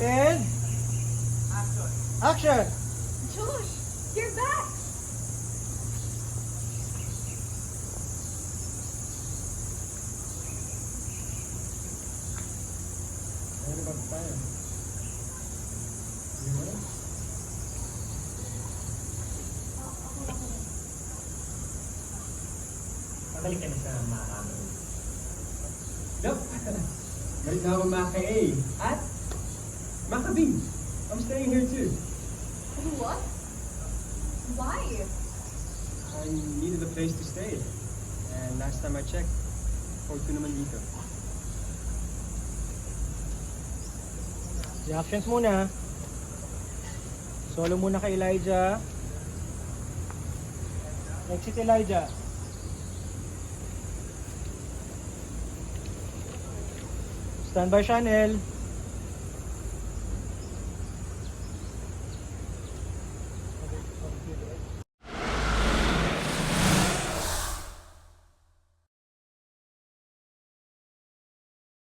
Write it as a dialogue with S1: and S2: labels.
S1: And action!
S2: Josh, you're back!
S1: Ano ba tayo?
S3: Pabalik ka na sa makakamo. Nope. Balik na ako Maka A. At Maka B. I'm staying here too.
S2: What? Why?
S3: I needed a place to stay. And last time I checked, 4-2 naman dito.
S1: Reactions muna. Solo muna kay Elijah. Exit Elijah. Standby Chanel.